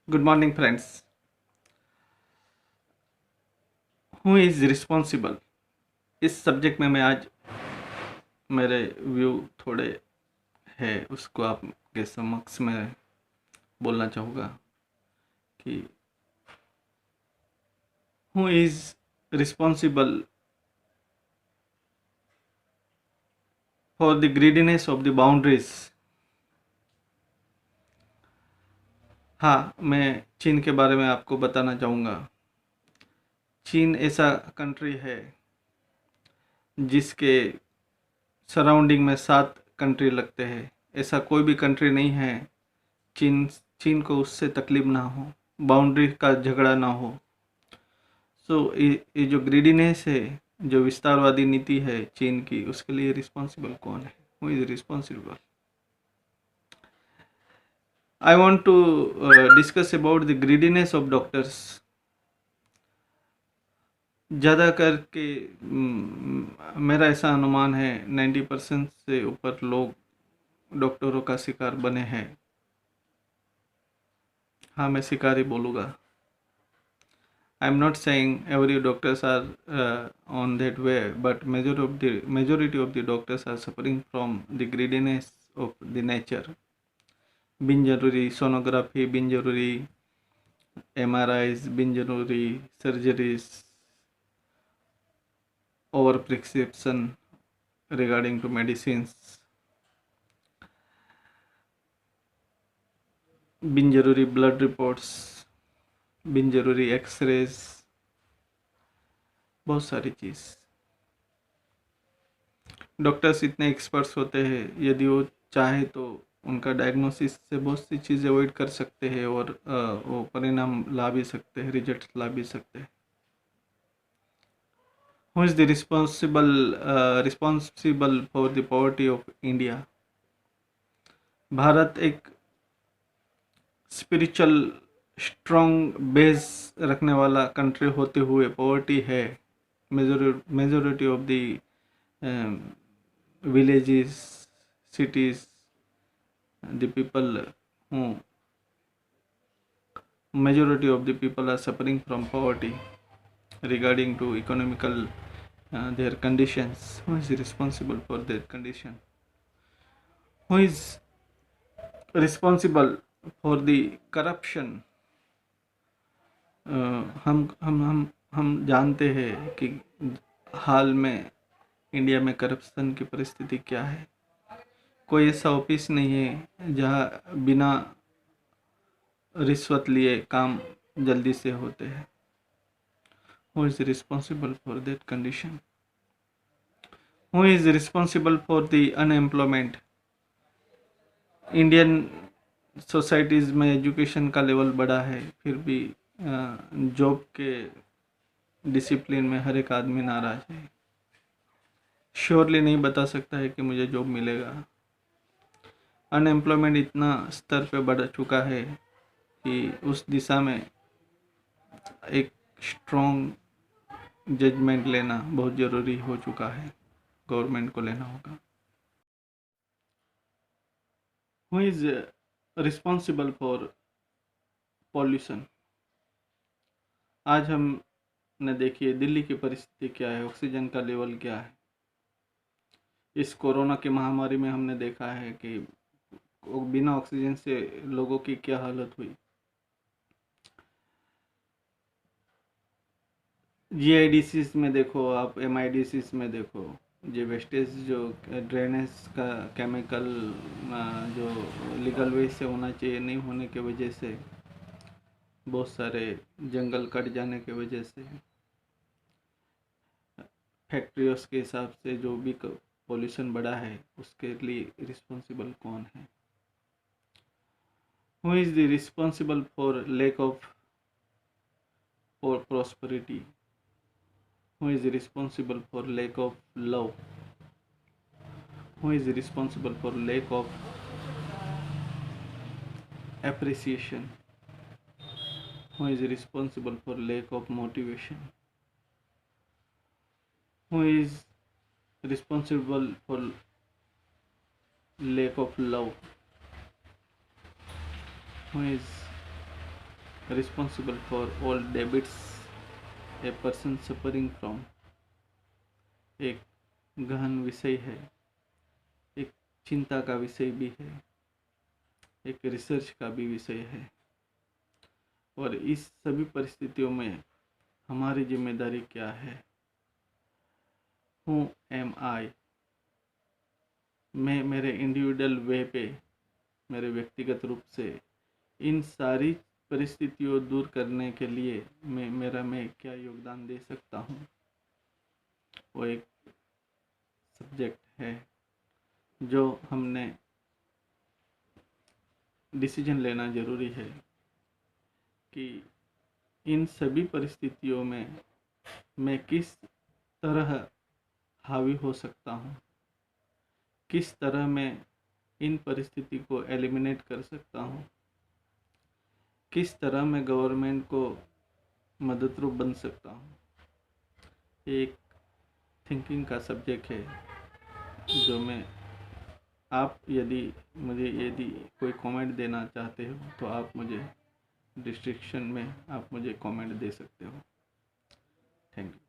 Good morning friends. Who is responsible, इस subject में मैं आज मेरे व्यू थोड़े है उसको आपके समक्ष में बोलना चाहूँगा कि who is responsible for the greediness of the boundaries. हाँ, मैं चीन के बारे में आपको बताना चाहूँगा। चीन ऐसा कंट्री है जिसके सराउंडिंग में 7 कंट्री लगते हैं। ऐसा कोई भी कंट्री नहीं है चीन चीन को उससे तकलीफ ना हो, बाउंड्री का झगड़ा ना हो। सो ये जो ग्रीडीनेस है, जो विस्तारवादी नीति है चीन की, उसके लिए रिस्पॉन्सिबल कौन है? Who is responsible? I want to discuss about the greediness of doctors. ज़्यादा करके मेरा ऐसा अनुमान है 90% से ऊपर लोग डॉक्टरों का शिकार बने हैं। हाँ, मैं शिकार ही बोलूँगा। I am not saying every doctors are on that way, but majority of the doctors are suffering from the greediness of the nature. बिन जरूरी सोनोग्राफी, बिन जरूरी MRIs, बिन जरूरी surgeries, over prescription regarding to medicines, बिन जरूरी blood reports, बिन जरूरी X-rays, बहुत सारी चीज़। Doctors इतने experts होते हैं, यदि वो चाहे तो उनका डायग्नोसिस से बहुत सी चीज़ें अवॉइड कर सकते हैं और वो परिणाम ला भी सकते हैं, रिजल्ट ला भी सकते हैं। Who is the responsible for the poverty of India? Bharat एक स्पिरिचुअल स्ट्रॉन्ग बेस रखने वाला कंट्री होते हुए पॉवर्टी है। Majority of the villages, cities, the people who majority of the people are suffering from poverty regarding to economical their conditions. Who is responsible for their condition? Who is responsible for the corruption? हम जानते हैं कि हाल में India में corruption की परिस्थिति क्या है। कोई ऐसा ऑफिस नहीं है जहाँ बिना रिश्वत लिए काम जल्दी से होते हैं। Who is responsible for that condition? Who is responsible for the unemployment? Indian societies में एजुकेशन का लेवल बड़ा है, फिर भी जॉब के डिसिप्लिन में हर एक आदमी नाराज है। श्योरली नहीं बता सकता है कि मुझे जॉब मिलेगा। अनएम्प्लॉयमेंट इतना स्तर पे बढ़ चुका है कि उस दिशा में एक स्ट्रॉन्ग जजमेंट लेना बहुत ज़रूरी हो चुका है, गवर्नमेंट को लेना होगा। Who is responsible for pollution? आज हमने देखिए दिल्ली की परिस्थिति क्या है, ऑक्सीजन का लेवल क्या है। इस कोरोना की महामारी में हमने देखा है कि बिना ऑक्सीजन से लोगों की क्या हालत हुई। GIDCs में देखो आप, MIDCs में देखो, जो वेस्टेज, जो ड्रेनेज का केमिकल जो लीगल वे से होना चाहिए नहीं होने की वजह से, बहुत सारे जंगल कट जाने की वजह से, फैक्ट्रियों के हिसाब से जो भी पॉल्यूशन बढ़ा है, उसके लिए रिस्पॉन्सिबल कौन है? Who is the responsible for lack of prosperity? Who is responsible for lack of love? Who is responsible for lack of appreciation? Who is responsible for lack of motivation? Who is responsible for lack of love? Who is responsible for all debits a person suffering from एक गहन विषय है, एक चिंता का विषय भी है, एक रिसर्च का भी विषय है। और इस सभी परिस्थितियों में हमारी जिम्मेदारी क्या है? Who am I? मैं मेरे इंडिविजुअल वे पे, मेरे व्यक्तिगत रूप से इन सारी परिस्थितियों दूर करने के लिए मैं क्या योगदान दे सकता हूँ, वो एक सब्जेक्ट है जो हमने डिसीजन लेना ज़रूरी है कि इन सभी परिस्थितियों में मैं किस तरह हावी हो सकता हूँ, किस तरह मैं इन परिस्थिति को एलिमिनेट कर सकता हूँ, किस तरह मैं गवर्नमेंट को मददरूप बन सकता हूँ। एक थिंकिंग का सब्जेक्ट है जो मैं आप यदि कोई कमेंट देना चाहते हो तो आप मुझे डिस्क्रिप्शन में आप मुझे कमेंट दे सकते हो। Thank you.